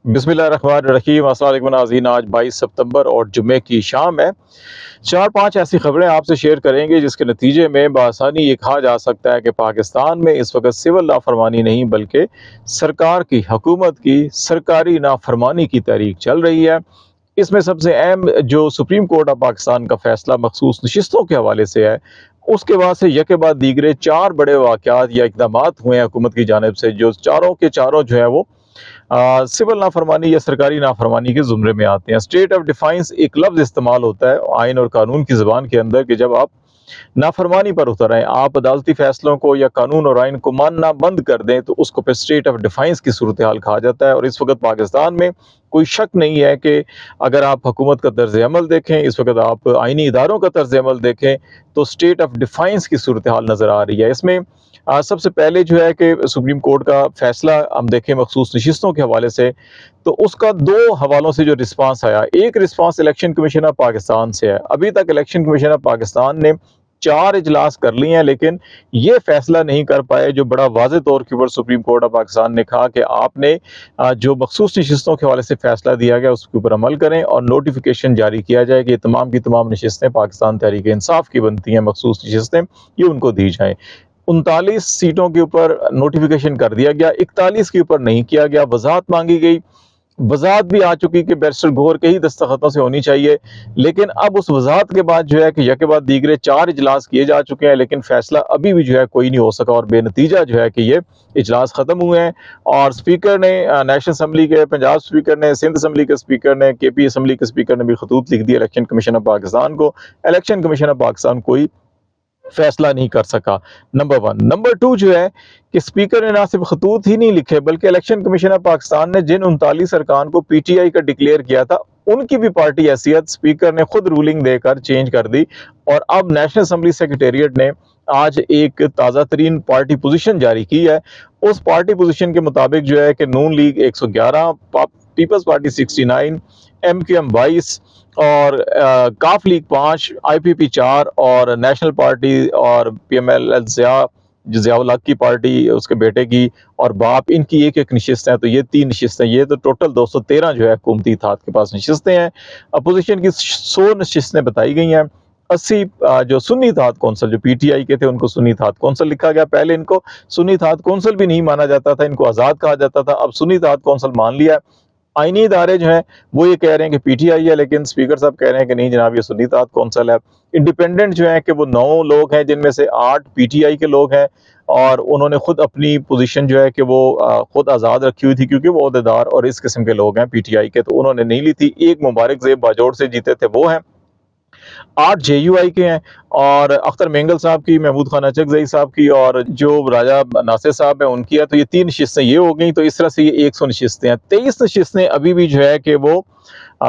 بسم اللہ الرحمن الرحیم۔ السلام علیکم ناظرین، آج 22 ستمبر اور جمعے کی شام ہے۔ 4-5 ایسی خبریں آپ سے شیئر کریں گے جس کے نتیجے میں بآسانی یہ کہا جا سکتا ہے کہ پاکستان میں اس وقت سول نافرمانی نہیں بلکہ سرکار کی، حکومت کی سرکاری نافرمانی کی تحریک چل رہی ہے۔ اس میں سب سے اہم جو سپریم کورٹ آف پاکستان کا فیصلہ مخصوص نشستوں کے حوالے سے ہے، اس کے بعد سے یکے بعد دیگرے 4 بڑے واقعات یا اقدامات ہوئے ہیں حکومت کی جانب سے، جو چاروں کے چاروں جو ہے وہ سول نافرمانی یا سرکاری نافرمانی کے زمرے میں آتے ہیں۔ اسٹیٹ آف ڈیفائنس ایک لفظ استعمال ہوتا ہے آئین اور قانون کی زبان کے اندر کہ جب آپ نافرمانی پر اتر آئیں، آپ عدالتی فیصلوں کو یا قانون اور آئین کو ماننا بند کر دیں، تو اس کو پھر اسٹیٹ آف ڈیفائنس کی صورتحال کہا جاتا ہے۔ اور اس وقت پاکستان میں کوئی شک نہیں ہے کہ اگر آپ حکومت کا طرز عمل دیکھیں، اس وقت آپ آئینی اداروں کا طرز عمل دیکھیں، تو اسٹیٹ آف ڈیفائنس کی صورتحال نظر آ رہی ہے۔ اس میں سب سے پہلے جو ہے کہ سپریم کورٹ کا فیصلہ ہم دیکھیں مخصوص نشستوں کے حوالے سے، تو اس کا 2 حوالوں سے جو رسپانس آیا، ایک response election commission of Pakistan سے ہے۔ ابھی تک الیکشن کمیشن آف پاکستان نے 4 اجلاس کر لیے ہیں، لیکن یہ فیصلہ نہیں کر پائے جو بڑا واضح طور کے اوپر سپریم کورٹ آف پاکستان نے کہا کہ آپ نے جو مخصوص نشستوں کے حوالے سے فیصلہ دیا گیا اس کے اوپر عمل کریں اور نوٹیفیکیشن جاری کیا جائے کہ یہ تمام کی تمام نشستیں پاکستان تحریک انصاف کی بنتی ہیں، مخصوص نشستیں یہ ان کو دی جائیں۔ 39 سیٹوں کے اوپر نوٹیفیکیشن کر دیا گیا، 41 کے اوپر نہیں کیا گیا۔ وضاحت مانگی گئی، وضاحت بھی آ چکی کہ بیرسٹر گوہر کے ہی دستخطوں سے ہونی چاہیے، لیکن اب اس وضاحت کے بعد جو ہے کہ یکے بعد دیگرے 4 اجلاس کیے جا چکے ہیں، لیکن فیصلہ ابھی بھی جو ہے کوئی نہیں ہو سکا، اور بے نتیجہ جو ہے کہ یہ اجلاس ختم ہوئے ہیں۔ اور اسپیکر نے نیشنل اسمبلی کے، پنجاب اسپیکر نے، سندھ اسمبلی کے اسپیکر نے، کے پی اسمبلی کے اسپیکر نے بھی خطوط لکھ دی الیکشن کمیشن آف پاکستان کو۔ الیکشن کمیشن آف پاکستان کوئی فیصلہ نہیں کر سکا، نمبر 1۔ نمبر 2 جو ہے کہ اسپیکر نے نہ صرف خطوط ہی نہیں لکھے بلکہ الیکشن کمیشن آف پاکستان نے جن 39 ارکان کو پی ٹی آئی کا ڈکلیئر کیا تھا ان کی بھی پارٹی حیثیت اسپیکر نے خود رولنگ دے کر چینج کر دی۔ اور اب نیشنل اسمبلی سیکریٹریٹ نے آج ایک تازہ ترین پارٹی پوزیشن جاری کی ہے۔ اس پارٹی پوزیشن کے مطابق جو ہے کہ Noon League 111، Peoples Party 69، M Q M 22 اور کاف لیگ 5، آئی پی پی 4 اور نیشنل پارٹی اور P M L L Zia ul-Haq کی پارٹی، اس کے بیٹے کی اور باپ، ان کی ایک نشست ہے، تو یہ 3 نشستیں، یہ تو ٹوٹل 213 جو ہے حکومتی اتحاد کے پاس نشستیں ہیں۔ اپوزیشن کی 100 نشستیں بتائی گئی ہیں۔ 80 جو سنی اتحاد کونسل جو پی ٹی آئی کے تھے ان کو سنی اتحاد کونسل لکھا گیا۔ پہلے ان کو سنی اتحاد کونسل بھی نہیں مانا جاتا تھا، ان کو آزاد کہا جاتا تھا، اب سنی اتحاد کونسل مان لیا ہے۔ آئینی ادارے جو ہیں وہ یہ کہہ رہے ہیں کہ پی ٹی آئی ہے، لیکن اسپیکر صاحب کہہ رہے ہیں کہ نہیں جناب یہ سنی اتحاد کونسل ہے۔ انڈیپینڈنٹ جو ہیں کہ وہ 9 لوگ ہیں، جن میں سے 8 پی ٹی آئی کے لوگ ہیں، اور انہوں نے خود اپنی پوزیشن جو ہے کہ وہ خود آزاد رکھی ہوئی تھی، کیونکہ وہ عہدیدار اور اس قسم کے لوگ ہیں پی ٹی آئی کے، تو انہوں نے نہیں لی تھی۔ ایک مبارک زیب باجوڑ سے جیتے تھے وہ ہیں، 8 جے یو آئی کے ہیں، اور اختر مینگل صاحب کی، محمود خان اچکزئی صاحب کی اور جو راجہ ناصر صاحب ہیں ان کی ہے، تو یہ 3 نشستیں یہ ہو گئیں، تو اس طرح سے یہ 100 نشستیں ہیں۔ 23 نشستیں ابھی بھی جو ہے کہ وہ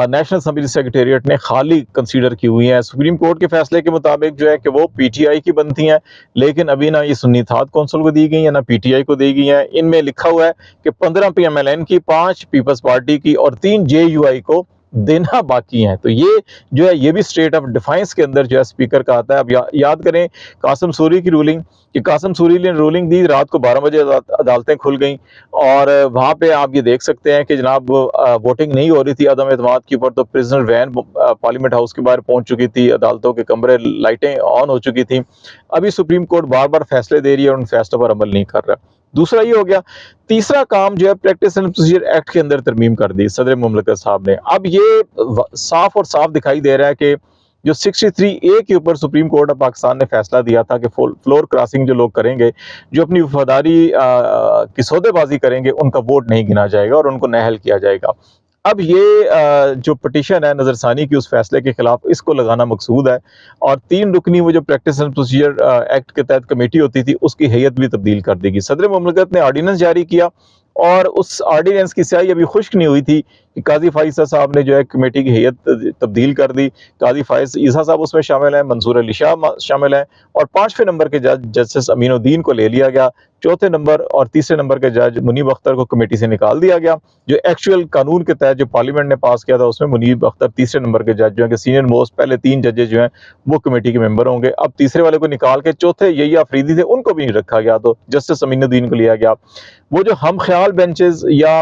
نیشنل اسمبلی سیکریٹریٹ نے خالی کنسیڈر کی ہوئی ہیں۔ سپریم کورٹ کے فیصلے کے مطابق جو ہے کہ وہ پی ٹی آئی کی بنتی ہیں، لیکن ابھی نہ یہ سنی اتحاد کونسل کو دی گئی ہیں نہ پی ٹی آئی کو دی گئی ہیں۔ ان میں لکھا ہوا ہے کہ 15 پی ایم ایل این کی، 5 پیپلز پارٹی کی اور 3 جے یو آئی کو دینا باقی ہیں۔ تو یہ جو ہے یہ بھی اسٹیٹ آف ڈیفائنس کے اندر جو ہے اسپیکر کا آتا ہے۔ اب یاد کریں قاسم سوری کی رولنگ، کہ قاسم سوری نے رولنگ دی، رات کو 12 بجے عدالتیں کھل گئیں، اور وہاں پہ آپ یہ دیکھ سکتے ہیں کہ جناب ووٹنگ نہیں ہو رہی تھی عدم اعتماد کے اوپر، تو پرزنر وین پارلیمنٹ ہاؤس کے باہر پہنچ چکی تھی، عدالتوں کے کمرے لائٹیں آن ہو چکی تھیں۔ ابھی سپریم کورٹ بار بار فیصلے دے رہی ہے اور ان فیصلوں پر عمل نہیں کر رہا۔ دوسرا یہ ہو گیا۔ تیسرا کام جو ہے پریکٹس اینڈ پروسیجر ایکٹ کے اندر ترمیم کر دی صدر مملکت صاحب نے۔ اب یہ صاف اور صاف دکھائی دے رہا ہے کہ جو 63A کے اوپر سپریم کورٹ آف پاکستان نے فیصلہ دیا تھا کہ فلور کراسنگ جو لوگ کریں گے، جو اپنی وفاداری کی سودے بازی کریں گے، ان کا ووٹ نہیں گنا جائے گا اور ان کو نااہل کیا جائے گا۔ اب یہ جو پٹیشن ہے نظر ثانی کی اس فیصلے کے خلاف، اس کو لگانا مقصود ہے، اور 3 رکنی وہ جو پریکٹس اینڈ پروسیجر ایکٹ کے تحت کمیٹی ہوتی تھی اس کی حیت بھی تبدیل کر دی گئی۔ صدر مملکت نے آرڈیننس جاری کیا، اور اس آرڈیننس کی سیاہی ابھی خشک نہیں ہوئی تھی کہ قاضی فائز صاحب نے جو ہے کمیٹی کی حیت تبدیل کر دی۔ قاضی فائز عیسیٰ صاحب اس میں شامل ہیں، منصور علی شاہ شامل ہیں، اور 5ویں نمبر کے جج جسٹس امین الدین کو لے لیا گیا۔ 4تھے نمبر اور 3رے نمبر کے جج منیب اختر کو کمیٹی سے نکال دیا گیا۔ جو ایکچوئل قانون کے تحت جو پارلیمنٹ نے پاس کیا تھا اس میں منیب اختر 3رے نمبر کے جج جو ہیں کہ سینئر موسٹ، پہلے 3 ججز جو ہیں وہ کمیٹی کے ممبر ہوں گے۔ اب تیسرے والے کو نکال کے 4تھے یہی آفریدی تھے ان کو بھی نہیں رکھا گیا، تو جسٹس امین الدین کو لیا گیا۔ وہ جو ہم خیال بینچز یا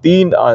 3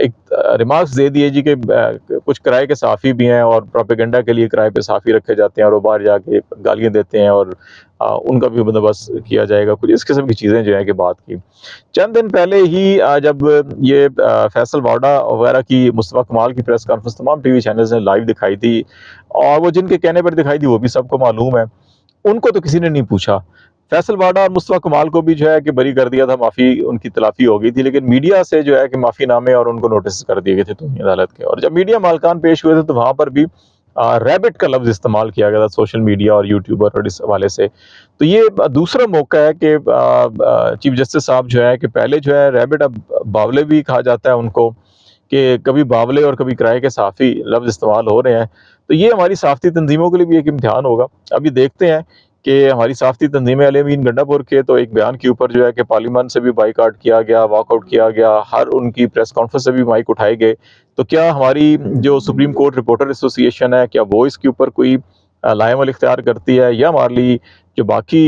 ایک ریمارکس دے دیے جی کہ کچھ کرائے کے صحافی بھی ہیں اور پروپیگنڈا کے لیے کرائے پہ صحافی رکھے جاتے ہیں اور وہ باہر جا کے گالیاں دیتے ہیں اور ان کا بھی بندوبست کیا جائے گا، کچھ اس قسم کی چیزیں جو ہیں کہ بات کی۔ چند دن پہلے ہی جب یہ فیصل واڈا وغیرہ کی، مصطفیٰ کمال کی پریس کانفرنس تمام ٹی وی چینلز نے لائیو دکھائی تھی، اور وہ جن کے کہنے پر دکھائی تھی وہ بھی سب کو معلوم ہے، ان کو تو کسی نے نہیں پوچھا۔ فیصل واڈا اور مصطفیٰ کمال کو بھی جو ہے کہ بری کر دیا تھا، معافی ان کی تلافی ہو گئی تھی، لیکن میڈیا سے جو ہے کہ معافی نامے اور ان کو نوٹس کر دیے گئے تھے توہین عدالت کے، اور جب میڈیا مالکان پیش ہوئے تھے تو وہاں پر بھی ریبٹ کا لفظ استعمال کیا گیا تھا سوشل میڈیا اور یوٹیوبر اور اس حوالے سے۔ تو یہ دوسرا موقع ہے کہ چیف جسٹس صاحب جو ہے کہ پہلے جو ہے ریبٹ، اب باولے بھی کہا جاتا ہے ان کو، کہ کبھی باولے اور کبھی کرائے کے صحافی لفظ استعمال ہو رہے ہیں۔ تو یہ ہماری صحافتی تنظیموں کے لیے بھی ایک امتحان ہوگا۔ ابھی دیکھتے ہیں کہ ہماری صحافتی تنظیمیں، علی امین گنڈا پور کے تو ایک بیان کے اوپر جو ہے کہ پارلیمان سے بھی بائیکاٹ کیا گیا، واک آؤٹ کیا گیا، ہر ان کی پریس کانفرنس سے بھی مائک اٹھائے گئے۔ تو کیا ہماری جو سپریم کورٹ رپورٹر ایسوسی ایشن ہے، کیا وہ اس کے اوپر کوئی لائے عمل اختیار کرتی ہے، یا ہمارے لیے جو باقی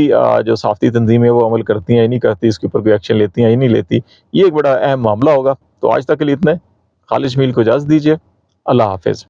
جو صحافتی تنظیمیں وہ عمل کرتی ہیں یا نہیں کرتی، اس کے اوپر کوئی ایکشن لیتی ہیں یا نہیں لیتی؟ یہ ایک بڑا اہم معاملہ ہوگا۔ تو آج تک کے لیے اتنے، خالد جمیل کو اجازت دیجیے، اللہ حافظ۔